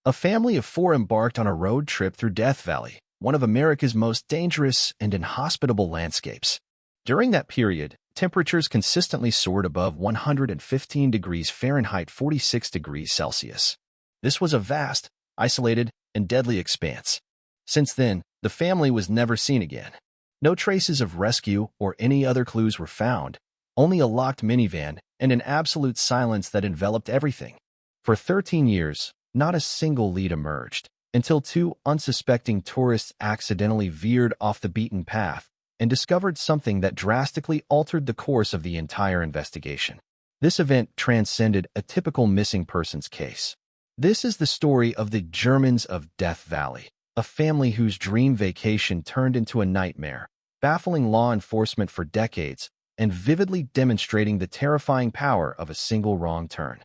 A family of four embarked on a road trip through Death Valley, one of America's most dangerous and inhospitable landscapes. During that period, temperatures consistently soared above 115 degrees Fahrenheit, 46 degrees Celsius. This was a vast, isolated, and deadly expanse. Since then, the family was never seen again. No traces of rescue or any other clues were found, only a locked minivan and an absolute silence that enveloped everything. For 13 years, not a single lead emerged, until two unsuspecting tourists accidentally veered off the beaten path and discovered something that drastically altered the course of the entire investigation. This event transcended a typical missing persons case. This is the story of the Germans of Death Valley, a family whose dream vacation turned into a nightmare, baffling law enforcement for decades and vividly demonstrating the terrifying power of a single wrong turn.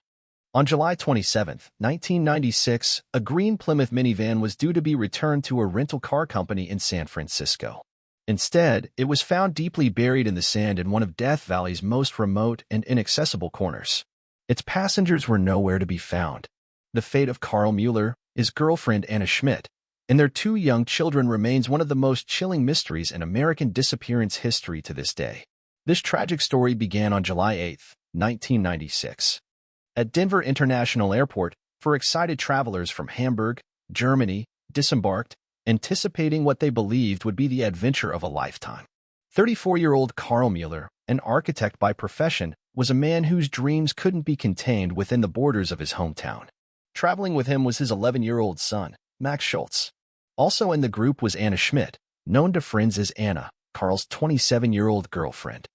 On July 27, 1996, a green Plymouth minivan was due to be returned to a rental car company in San Francisco. Instead, it was found deeply buried in the sand in one of Death Valley's most remote and inaccessible corners. Its passengers were nowhere to be found. The fate of Karl Mueller, his girlfriend Anna Schmidt, and their two young children remains one of the most chilling mysteries in American disappearance history to this day. This tragic story began on July 8, 1996. At Denver International Airport, four excited travelers from Hamburg, Germany, disembarked, anticipating what they believed would be the adventure of a lifetime. 34-year-old Karl Mueller, an architect by profession, was a man whose dreams couldn't be contained within the borders of his hometown. Traveling with him was his 11-year-old son, Max Schultz. Also in the group was Anna Schmidt, known to friends as Anna, Karl's 27-year-old girlfriend.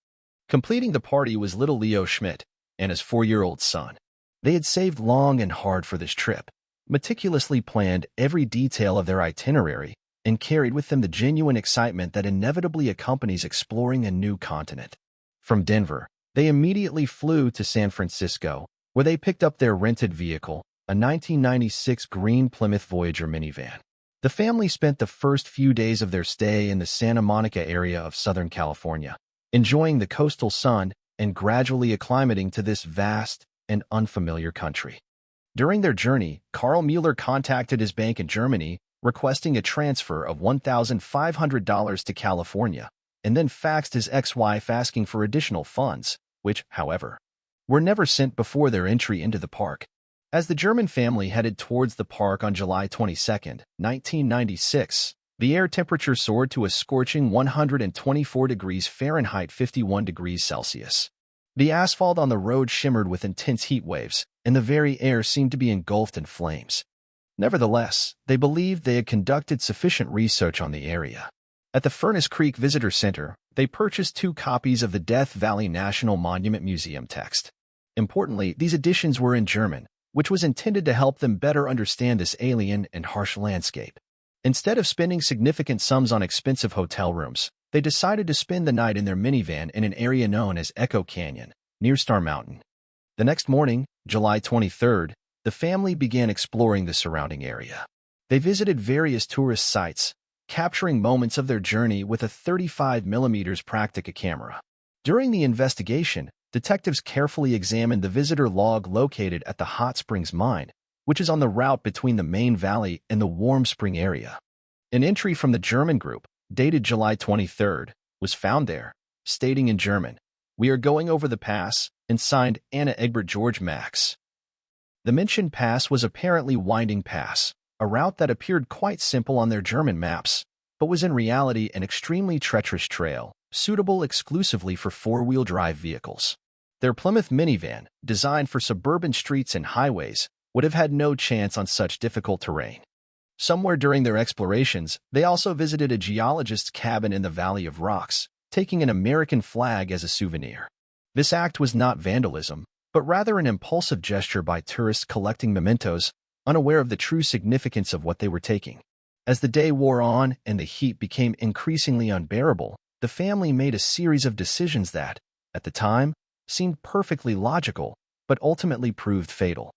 Completing the party was little Leo Schmidt, Anna's 4-year-old son. They had saved long and hard for this trip, meticulously planned every detail of their itinerary, and carried with them the genuine excitement that inevitably accompanies exploring a new continent. From Denver, they immediately flew to San Francisco, where they picked up their rented vehicle, a 1996 green Plymouth Voyager minivan. The family spent the first few days of their stay in the Santa Monica area of Southern California, enjoying the coastal sun and gradually acclimating to this vast and unfamiliar country. During their journey, Karl Mueller contacted his bank in Germany, requesting a transfer of $1,500 to California, and then faxed his ex-wife asking for additional funds, which, however, were never sent before their entry into the park. As the German family headed towards the park on July 22, 1996, the air temperature soared to a scorching 124 degrees Fahrenheit, 51 degrees Celsius. The asphalt on the road shimmered with intense heat waves, and the very air seemed to be engulfed in flames. Nevertheless, they believed they had conducted sufficient research on the area. At the Furnace Creek Visitor Center, they purchased 2 copies of the Death Valley National Monument Museum text. Importantly, these editions were in German, which was intended to help them better understand this alien and harsh landscape. Instead of spending significant sums on expensive hotel rooms, they decided to spend the night in their minivan in an area known as Echo Canyon, near Star Mountain. The next morning, July 23rd, the family began exploring the surrounding area. They visited various tourist sites, capturing moments of their journey with a 35mm Praktica camera. During the investigation, detectives carefully examined the visitor log located at the Hot Springs Mine, which is on the route between the main valley and the Warm Spring area. An entry from the German group, dated July 23rd, was found there, stating in German, "We are going over the pass," and signed Anna Egbert George Max. The mentioned pass was apparently Winding Pass, a route that appeared quite simple on their German maps, but was in reality an extremely treacherous trail, suitable exclusively for four-wheel drive vehicles. Their Plymouth minivan, designed for suburban streets and highways, would have had no chance on such difficult terrain. Somewhere during their explorations, they also visited a geologist's cabin in the Valley of Rocks, taking an American flag as a souvenir. This act was not vandalism, but rather an impulsive gesture by tourists collecting mementos, unaware of the true significance of what they were taking. As the day wore on and the heat became increasingly unbearable, the family made a series of decisions that, at the time, seemed perfectly logical, but ultimately proved fatal.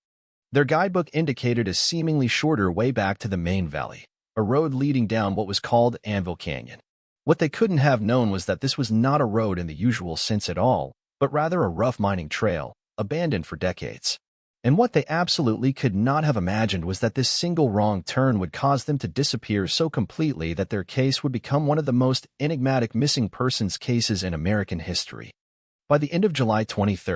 Their guidebook indicated a seemingly shorter way back to the main valley, a road leading down what was called Anvil Canyon. What they couldn't have known was that this was not a road in the usual sense at all, but rather a rough mining trail, abandoned for decades. And what they absolutely could not have imagined was that this single wrong turn would cause them to disappear so completely that their case would become one of the most enigmatic missing persons cases in American history. By the end of July 23,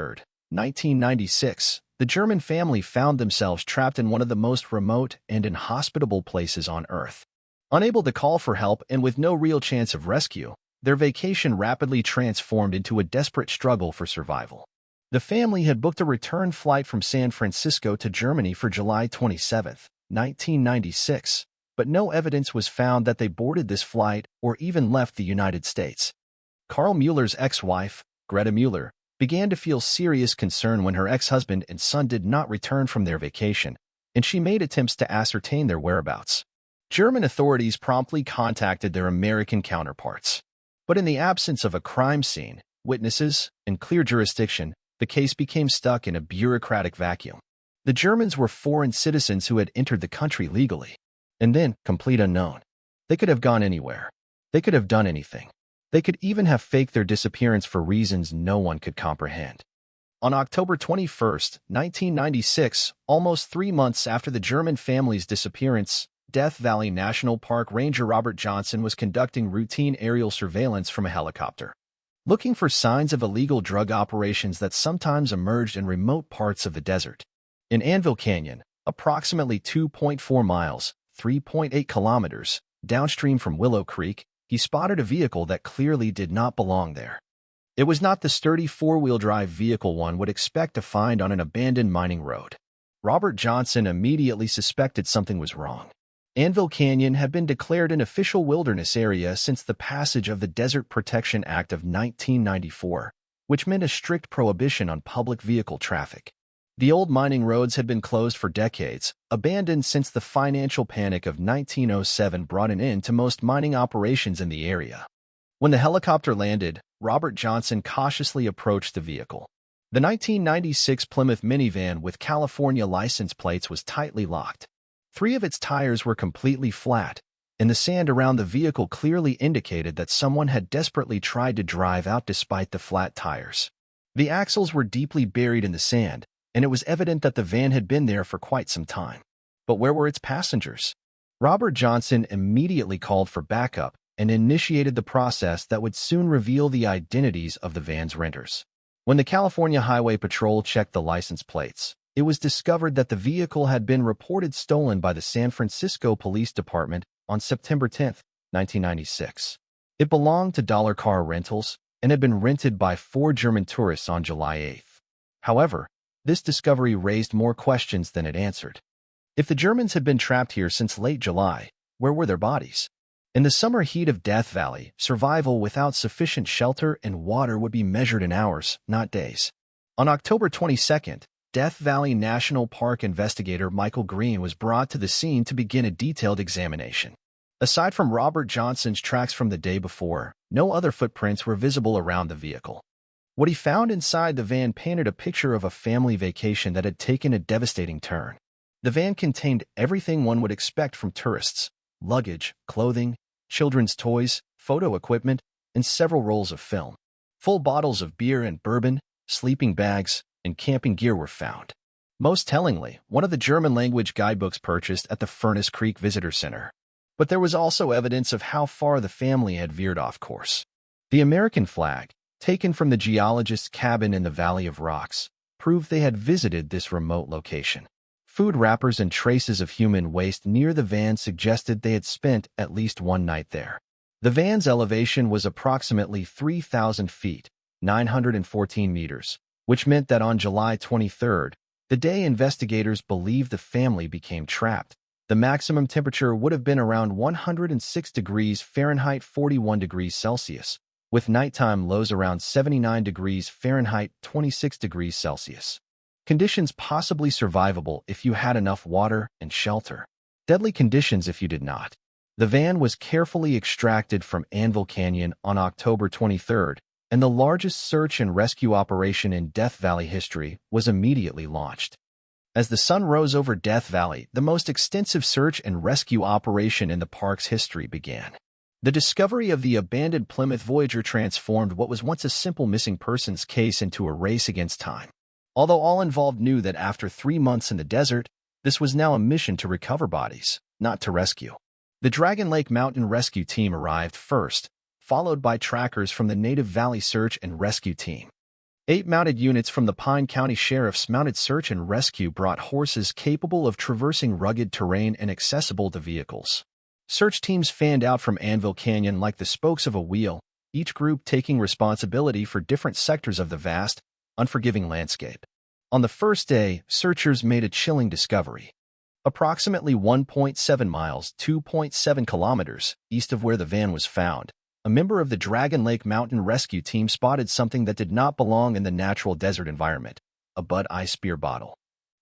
1996, the German family found themselves trapped in one of the most remote and inhospitable places on Earth. Unable to call for help and with no real chance of rescue, their vacation rapidly transformed into a desperate struggle for survival. The family had booked a return flight from San Francisco to Germany for July 27, 1996, but no evidence was found that they boarded this flight or even left the United States. Karl Mueller's ex-wife, Greta Mueller, began to feel serious concern when her ex-husband and son did not return from their vacation, and she made attempts to ascertain their whereabouts. German authorities promptly contacted their American counterparts. But in the absence of a crime scene, witnesses, and clear jurisdiction, the case became stuck in a bureaucratic vacuum. The Germans were foreign citizens who had entered the country legally. And then, complete unknown. They could have gone anywhere. They could have done anything. They could even have faked their disappearance for reasons no one could comprehend. On October 21, 1996, almost 3 months after the German family's disappearance, Death Valley National Park Ranger Robert Johnson was conducting routine aerial surveillance from a helicopter, looking for signs of illegal drug operations that sometimes emerged in remote parts of the desert. In Anvil Canyon, approximately 2.4 miles, 3.8 kilometers, downstream from Willow Creek, he spotted a vehicle that clearly did not belong there. It was not the sturdy four-wheel drive vehicle one would expect to find on an abandoned mining road. Robert Johnson immediately suspected something was wrong. Anvil Canyon had been declared an official wilderness area since the passage of the Desert Protection Act of 1994, which meant a strict prohibition on public vehicle traffic. The old mining roads had been closed for decades, abandoned since the financial panic of 1907 brought an end to most mining operations in the area. When the helicopter landed, Robert Johnson cautiously approached the vehicle. The 1996 Plymouth minivan with California license plates was tightly locked. 3 of its tires were completely flat, and the sand around the vehicle clearly indicated that someone had desperately tried to drive out despite the flat tires. The axles were deeply buried in the sand, and it was evident that the van had been there for quite some time. But where were its passengers? Robert Johnson immediately called for backup and initiated the process that would soon reveal the identities of the van's renters. When the California Highway Patrol checked the license plates, it was discovered that the vehicle had been reported stolen by the San Francisco Police Department on September 10, 1996. It belonged to Dollar Car Rentals and had been rented by 4 German tourists on July 8. However, this discovery raised more questions than it answered. If the Germans had been trapped here since late July, where were their bodies? In the summer heat of Death Valley, survival without sufficient shelter and water would be measured in hours, not days. On October 22, Death Valley National Park investigator Michael Green was brought to the scene to begin a detailed examination. Aside from Robert Johnson's tracks from the day before, no other footprints were visible around the vehicle. What he found inside the van painted a picture of a family vacation that had taken a devastating turn. The van contained everything one would expect from tourists: luggage, clothing, children's toys, photo equipment, and several rolls of film. Full bottles of beer and bourbon, sleeping bags, and camping gear were found. Most tellingly, one of the German-language guidebooks purchased at the Furnace Creek Visitor Center. But there was also evidence of how far the family had veered off course. The American flag, taken from the geologist's cabin in the Valley of Rocks, proved they had visited this remote location. Food wrappers and traces of human waste near the van suggested they had spent at least one night there. The van's elevation was approximately 3,000 feet, 914 meters, which meant that on July 23, the day investigators believed the family became trapped, the maximum temperature would have been around 106 degrees Fahrenheit, 41 degrees Celsius, with nighttime lows around 79 degrees Fahrenheit, 26 degrees Celsius. Conditions possibly survivable if you had enough water and shelter. Deadly conditions if you did not. The van was carefully extracted from Anvil Canyon on October 23, and the largest search and rescue operation in Death Valley history was immediately launched. As the sun rose over Death Valley, the most extensive search and rescue operation in the park's history began. The discovery of the abandoned Plymouth Voyager transformed what was once a simple missing persons case into a race against time. Although all involved knew that after 3 months in the desert, this was now a mission to recover bodies, not to rescue. The Dragon Lake Mountain Rescue Team arrived first, followed by trackers from the Native Valley Search and Rescue Team. 8 mounted units from the Pine County Sheriff's Mounted Search and Rescue brought horses capable of traversing rugged terrain and accessible to vehicles. Search teams fanned out from Anvil Canyon like the spokes of a wheel, each group taking responsibility for different sectors of the vast, unforgiving landscape. On the first day, searchers made a chilling discovery. Approximately 1.7 miles, 2.7 kilometers, east of where the van was found, a member of the Dragon Lake Mountain Rescue Team spotted something that did not belong in the natural desert environment: a Bud Ice beer bottle,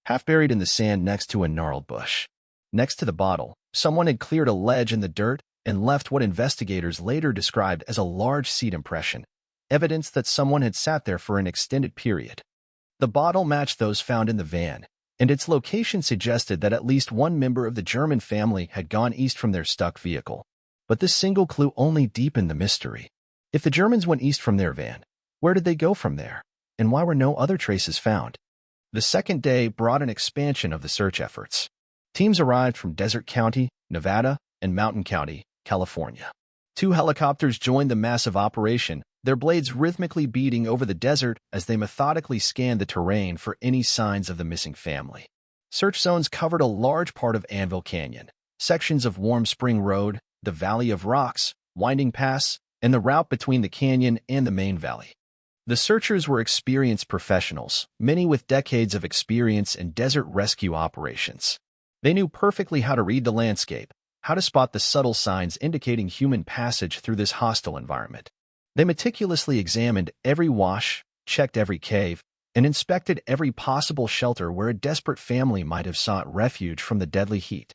half buried in the sand next to a gnarled bush. Next to the bottle, someone had cleared a ledge in the dirt and left what investigators later described as a large seed impression, evidence that someone had sat there for an extended period. The bottle matched those found in the van, and its location suggested that at least one member of the German family had gone east from their stuck vehicle. But this single clue only deepened the mystery. If the Germans went east from their van, where did they go from there? And why were no other traces found? The second day brought an expansion of the search efforts. Teams arrived from Desert County, Nevada, and Mountain County, California. 2 helicopters joined the massive operation, their blades rhythmically beating over the desert as they methodically scanned the terrain for any signs of the missing family. Search zones covered a large part of Anvil Canyon, sections of Warm Spring Road, the Valley of Rocks, Winding Pass, and the route between the canyon and the main valley. The searchers were experienced professionals, many with decades of experience in desert rescue operations. They knew perfectly how to read the landscape, how to spot the subtle signs indicating human passage through this hostile environment. They meticulously examined every wash, checked every cave, and inspected every possible shelter where a desperate family might have sought refuge from the deadly heat.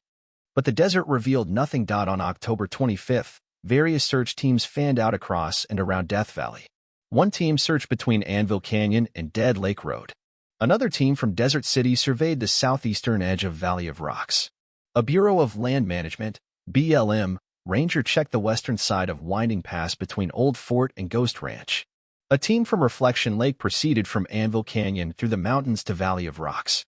But the desert revealed nothing. On October 25th, various search teams fanned out across and around Death Valley. One team searched between Anvil Canyon and Dead Lake Road. Another team from Desert City surveyed the southeastern edge of Valley of Rocks. A Bureau of Land Management, BLM, ranger checked the western side of Winding Pass between Old Fort and Ghost Ranch. A team from Reflection Lake proceeded from Anvil Canyon through the mountains to Valley of Rocks.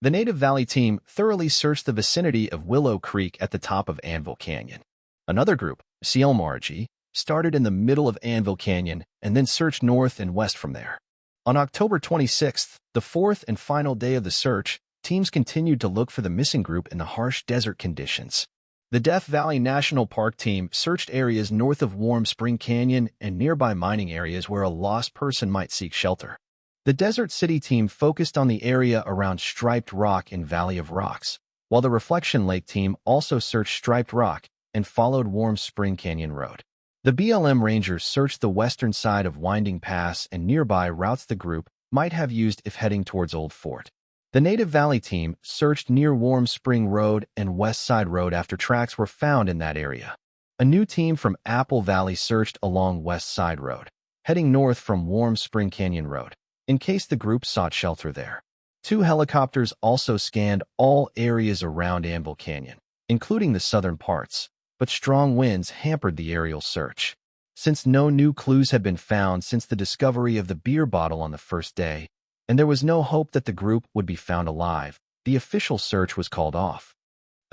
The Native Valley team thoroughly searched the vicinity of Willow Creek at the top of Anvil Canyon. Another group, Cielmargie, started in the middle of Anvil Canyon and then searched north and west from there. On October 26th, the fourth and final day of the search, teams continued to look for the missing group in the harsh desert conditions. The Death Valley National Park team searched areas north of Warm Spring Canyon and nearby mining areas where a lost person might seek shelter. The Desert City team focused on the area around Striped Rock and Valley of Rocks, while the Reflection Lake team also searched Striped Rock and followed Warm Spring Canyon Road. The BLM Rangers searched the western side of Winding Pass and nearby routes the group might have used if heading towards Old Fort. The Native Valley team searched near Warm Spring Road and West Side Road after tracks were found in that area. A new team from Apple Valley searched along West Side Road, heading north from Warm Spring Canyon Road, in case the group sought shelter there. 2 helicopters also scanned all areas around Anvil Canyon, including the southern parts, but strong winds hampered the aerial search. Since no new clues had been found since the discovery of the beer bottle on the first day, and there was no hope that the group would be found alive, the official search was called off.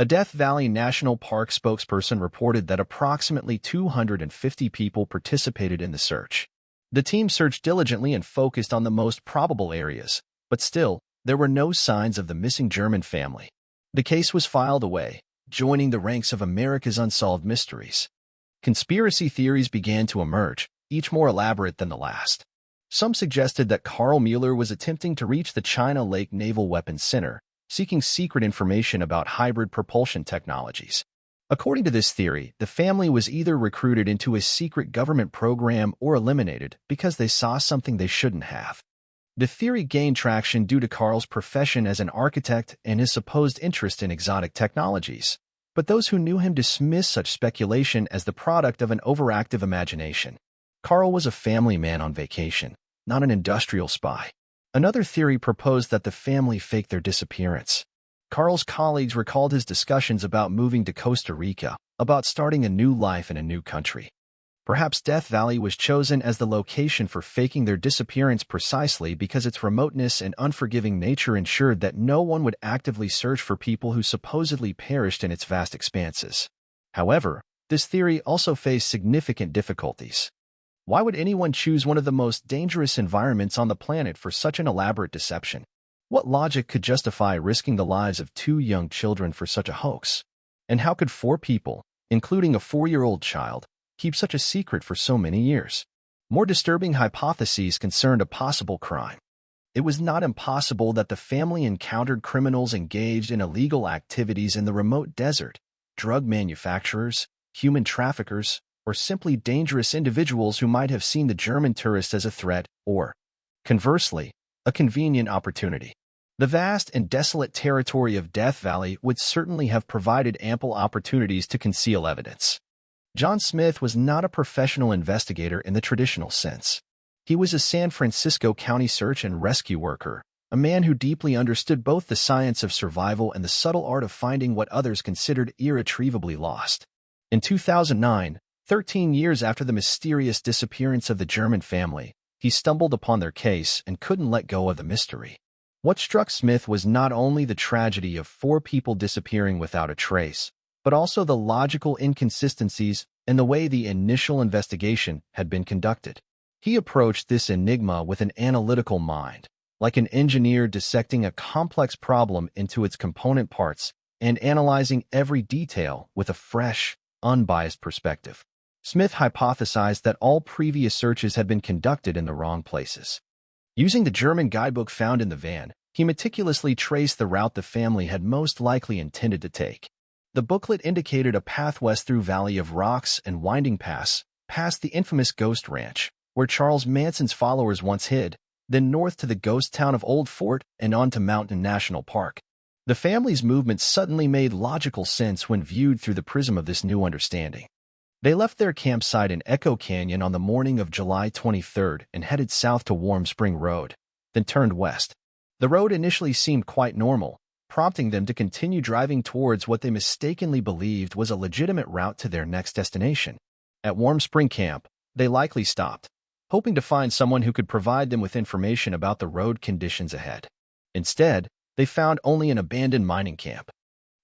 A Death Valley National Park spokesperson reported that approximately 250 people participated in the search. The team searched diligently and focused on the most probable areas, but still, there were no signs of the missing German family. The case was filed away, joining the ranks of America's unsolved mysteries. Conspiracy theories began to emerge, each more elaborate than the last. Some suggested that Carl Mueller was attempting to reach the China Lake Naval Weapons Center, seeking secret information about hybrid propulsion technologies. According to this theory, the family was either recruited into a secret government program or eliminated because they saw something they shouldn't have. The theory gained traction due to Carl's profession as an architect and his supposed interest in exotic technologies. But those who knew him dismissed such speculation as the product of an overactive imagination. Carl was a family man on vacation, not an industrial spy. Another theory proposed that the family faked their disappearance. Carl's colleagues recalled his discussions about moving to Costa Rica, about starting a new life in a new country. Perhaps Death Valley was chosen as the location for faking their disappearance precisely because its remoteness and unforgiving nature ensured that no one would actively search for people who supposedly perished in its vast expanses. However, this theory also faced significant difficulties. Why would anyone choose one of the most dangerous environments on the planet for such an elaborate deception? What logic could justify risking the lives of 2 young children for such a hoax? And how could 4 people, including a 4-year-old child, keep such a secret for so many years? More disturbing hypotheses concerned a possible crime. It was not impossible that the family encountered criminals engaged in illegal activities in the remote desert, drug manufacturers, human traffickers, or simply dangerous individuals who might have seen the German tourist as a threat or, conversely, a convenient opportunity. The vast and desolate territory of Death Valley would certainly have provided ample opportunities to conceal evidence. John Smith was not a professional investigator in the traditional sense. He was a San Francisco County search and rescue worker, a man who deeply understood both the science of survival and the subtle art of finding what others considered irretrievably lost. In 2009, 13 years after the mysterious disappearance of the German family, he stumbled upon their case and couldn't let go of the mystery. What struck Smith was not only the tragedy of 4 people disappearing without a trace, but also the logical inconsistencies in the way the initial investigation had been conducted. He approached this enigma with an analytical mind, like an engineer dissecting a complex problem into its component parts and analyzing every detail with a fresh, unbiased perspective. Smith hypothesized that all previous searches had been conducted in the wrong places. Using the German guidebook found in the van, he meticulously traced the route the family had most likely intended to take. The booklet indicated a path west through Valley of Rocks and Winding Pass, past the infamous Ghost Ranch, where Charles Manson's followers once hid, then north to the ghost town of Old Fort and on to Mountain National Park. The family's movements suddenly made logical sense when viewed through the prism of this new understanding. They left their campsite in Echo Canyon on the morning of July 23rd and headed south to Warm Spring Road, then turned west. The road initially seemed quite normal, prompting them to continue driving towards what they mistakenly believed was a legitimate route to their next destination. At Warm Spring Camp, they likely stopped, hoping to find someone who could provide them with information about the road conditions ahead. Instead, they found only an abandoned mining camp.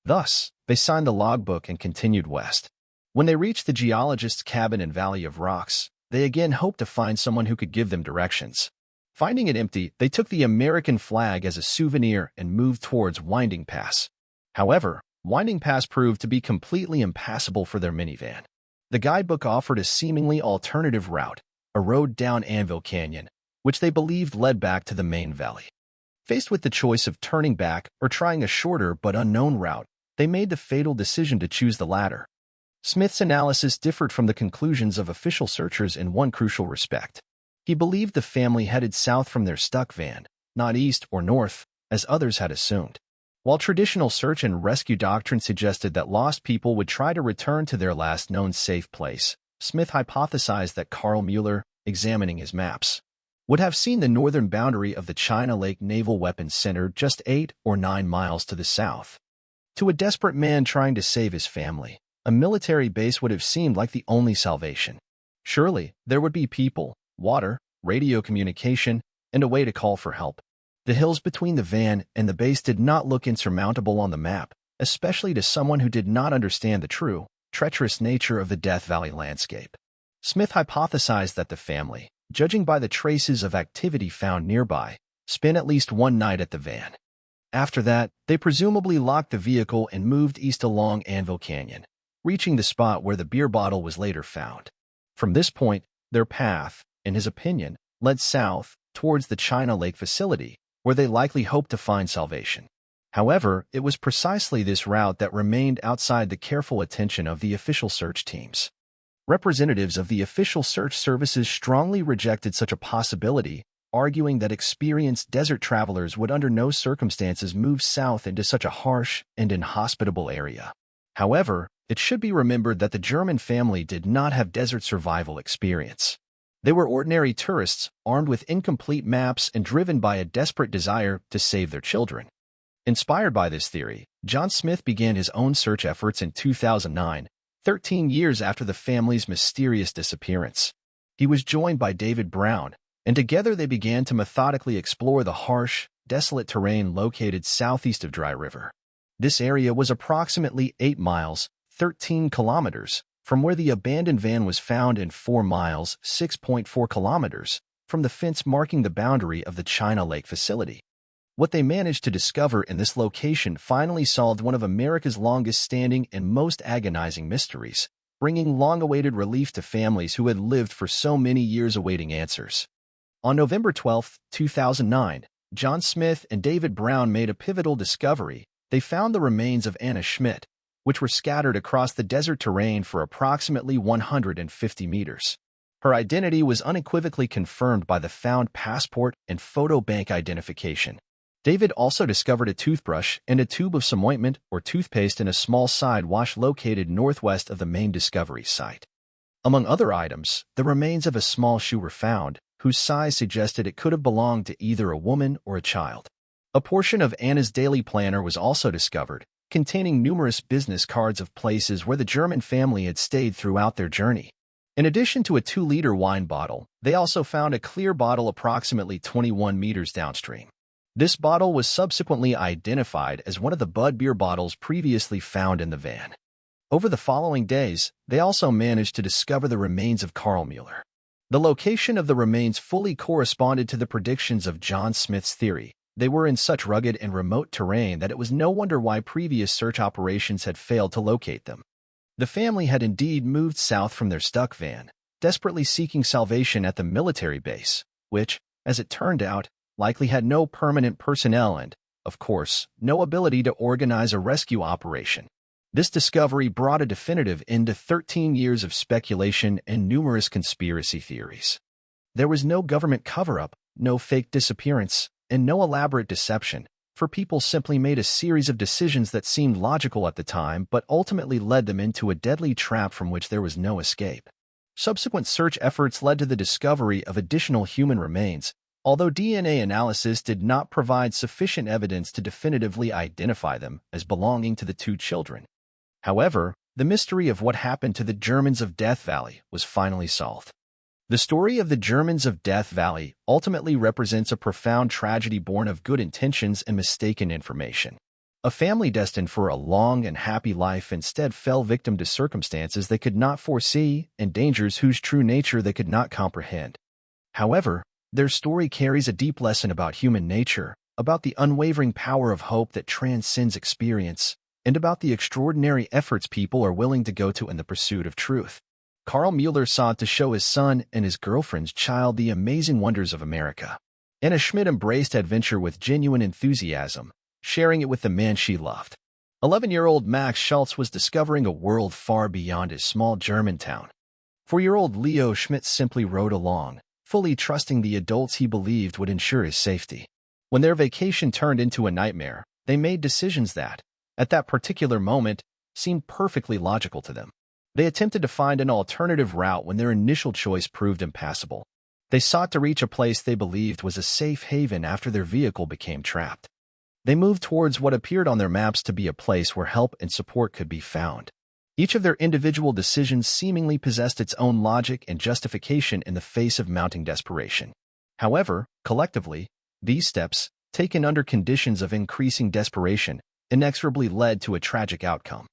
Thus, they signed the logbook and continued west. When they reached the geologist's cabin in Valley of Rocks, they again hoped to find someone who could give them directions. Finding it empty, they took the American flag as a souvenir and moved towards Winding Pass. However, Winding Pass proved to be completely impassable for their minivan. The guidebook offered a seemingly alternative route, a road down Anvil Canyon, which they believed led back to the main valley. Faced with the choice of turning back or trying a shorter but unknown route, they made the fatal decision to choose the latter. Smith's analysis differed from the conclusions of official searchers in one crucial respect. He believed the family headed south from their stuck van, not east or north, as others had assumed. While traditional search and rescue doctrine suggested that lost people would try to return to their last known safe place, Smith hypothesized that Carl Mueller, examining his maps, would have seen the northern boundary of the China Lake Naval Weapons Center just 8 or 9 miles to the south. To a desperate man trying to save his family, a military base would have seemed like the only salvation. Surely, there would be people, water, radio communication, and a way to call for help. The hills between the van and the base did not look insurmountable on the map, especially to someone who did not understand the true, treacherous nature of the Death Valley landscape. Smith hypothesized that the family, judging by the traces of activity found nearby, spent at least one night at the van. After that, they presumably locked the vehicle and moved east along Anvil Canyon, reaching the spot where the beer bottle was later found. From this point, their path, in his opinion, led south towards the China Lake facility, where they likely hoped to find salvation. However, it was precisely this route that remained outside the careful attention of the official search teams. Representatives of the official search services strongly rejected such a possibility, arguing that experienced desert travelers would under no circumstances move south into such a harsh and inhospitable area. However, it should be remembered that the German family did not have desert survival experience. They were ordinary tourists, armed with incomplete maps and driven by a desperate desire to save their children. Inspired by this theory, John Smith began his own search efforts in 2009, 13 years after the family's mysterious disappearance. He was joined by David Brown, and together they began to methodically explore the harsh, desolate terrain located southeast of Dry River. This area was approximately 8 miles, 13 kilometers, from where the abandoned van was found and 4 miles, 6.4 kilometers, from the fence marking the boundary of the China Lake facility. What they managed to discover in this location finally solved one of America's longest-standing and most agonizing mysteries, bringing long-awaited relief to families who had lived for so many years awaiting answers. On November 12, 2009, John Smith and David Brown made a pivotal discovery. They found the remains of Anna Schmidt, which were scattered across the desert terrain for approximately 150 meters. Her identity was unequivocally confirmed by the found passport and photo bank identification. David also discovered a toothbrush and a tube of some ointment or toothpaste in a small side wash located northwest of the main discovery site. Among other items, the remains of a small shoe were found, whose size suggested it could have belonged to either a woman or a child. A portion of Anna's daily planner was also discovered, containing numerous business cards of places where the German family had stayed throughout their journey. In addition to a 2-liter wine bottle, they also found a clear bottle approximately 21 meters downstream. This bottle was subsequently identified as one of the Bud beer bottles previously found in the van. Over the following days, they also managed to discover the remains of Carl Mueller. The location of the remains fully corresponded to the predictions of John Smith's theory. They were in such rugged and remote terrain that it was no wonder why previous search operations had failed to locate them. The family had indeed moved south from their stuck van, desperately seeking salvation at the military base, which, as it turned out, likely had no permanent personnel and, of course, no ability to organize a rescue operation. This discovery brought a definitive end to 13 years of speculation and numerous conspiracy theories. There was no government cover-up, no fake disappearance, and no elaborate deception, for people simply made a series of decisions that seemed logical at the time but ultimately led them into a deadly trap from which there was no escape. Subsequent search efforts led to the discovery of additional human remains, although DNA analysis did not provide sufficient evidence to definitively identify them as belonging to the 2 children. However, the mystery of what happened to the Germans of Death Valley was finally solved. The story of the Germans of Death Valley ultimately represents a profound tragedy born of good intentions and mistaken information. A family destined for a long and happy life instead fell victim to circumstances they could not foresee and dangers whose true nature they could not comprehend. However, their story carries a deep lesson about human nature, about the unwavering power of hope that transcends experience, and about the extraordinary efforts people are willing to go to in the pursuit of truth. Carl Mueller sought to show his son and his girlfriend's child the amazing wonders of America. Anna Schmidt embraced adventure with genuine enthusiasm, sharing it with the man she loved. 11-year-old Max Schultz was discovering a world far beyond his small German town. 4-year-old Leo Schmidt simply rode along, fully trusting the adults he believed would ensure his safety. When their vacation turned into a nightmare, they made decisions that, at that particular moment, seemed perfectly logical to them. They attempted to find an alternative route when their initial choice proved impassable. They sought to reach a place they believed was a safe haven after their vehicle became trapped. They moved towards what appeared on their maps to be a place where help and support could be found. Each of their individual decisions seemingly possessed its own logic and justification in the face of mounting desperation. However, collectively, these steps, taken under conditions of increasing desperation, inexorably led to a tragic outcome.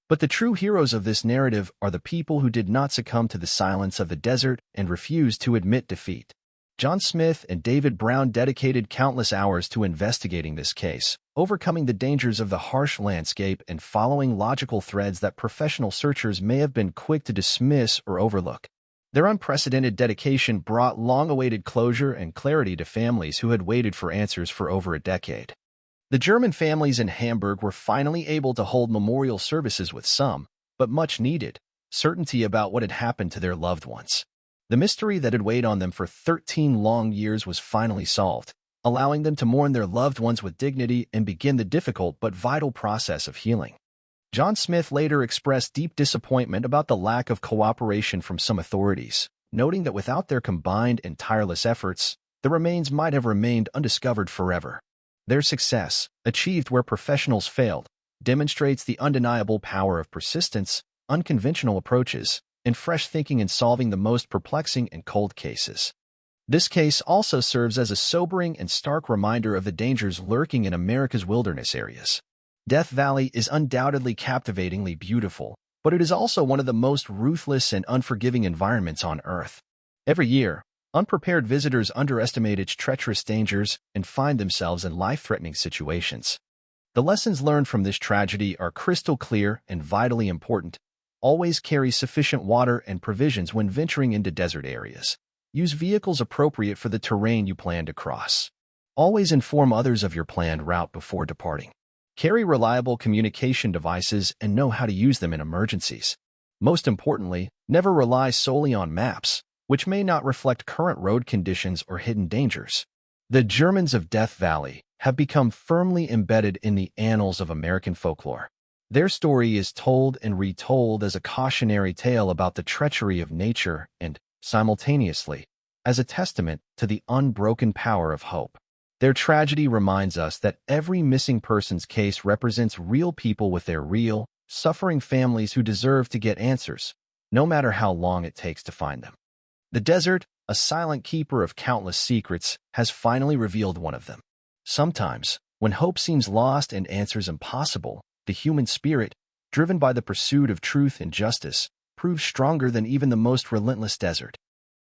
But the true heroes of this narrative are the people who did not succumb to the silence of the desert and refused to admit defeat. John Smith and David Brown dedicated countless hours to investigating this case, overcoming the dangers of the harsh landscape and following logical threads that professional searchers may have been quick to dismiss or overlook. Their unprecedented dedication brought long-awaited closure and clarity to families who had waited for answers for over a decade. The German families in Hamburg were finally able to hold memorial services with some, but much-needed, certainty about what had happened to their loved ones. The mystery that had weighed on them for 13 long years was finally solved, allowing them to mourn their loved ones with dignity and begin the difficult but vital process of healing. John Smith later expressed deep disappointment about the lack of cooperation from some authorities, noting that without their combined and tireless efforts, the remains might have remained undiscovered forever. Their success, achieved where professionals failed, demonstrates the undeniable power of persistence, unconventional approaches, and fresh thinking in solving the most perplexing and cold cases. This case also serves as a sobering and stark reminder of the dangers lurking in America's wilderness areas. Death Valley is undoubtedly captivatingly beautiful, but it is also one of the most ruthless and unforgiving environments on Earth. Every year, unprepared visitors underestimate its treacherous dangers and find themselves in life-threatening situations. The lessons learned from this tragedy are crystal clear and vitally important. Always carry sufficient water and provisions when venturing into desert areas. Use vehicles appropriate for the terrain you plan to cross. Always inform others of your planned route before departing. Carry reliable communication devices and know how to use them in emergencies. Most importantly, never rely solely on maps, which may not reflect current road conditions or hidden dangers. The Germans of Death Valley have become firmly embedded in the annals of American folklore. Their story is told and retold as a cautionary tale about the treachery of nature and, simultaneously, as a testament to the unbroken power of hope. Their tragedy reminds us that every missing person's case represents real people with their real, suffering families who deserve to get answers, no matter how long it takes to find them. The desert, a silent keeper of countless secrets, has finally revealed one of them. Sometimes, when hope seems lost and answers impossible, the human spirit, driven by the pursuit of truth and justice, proves stronger than even the most relentless desert.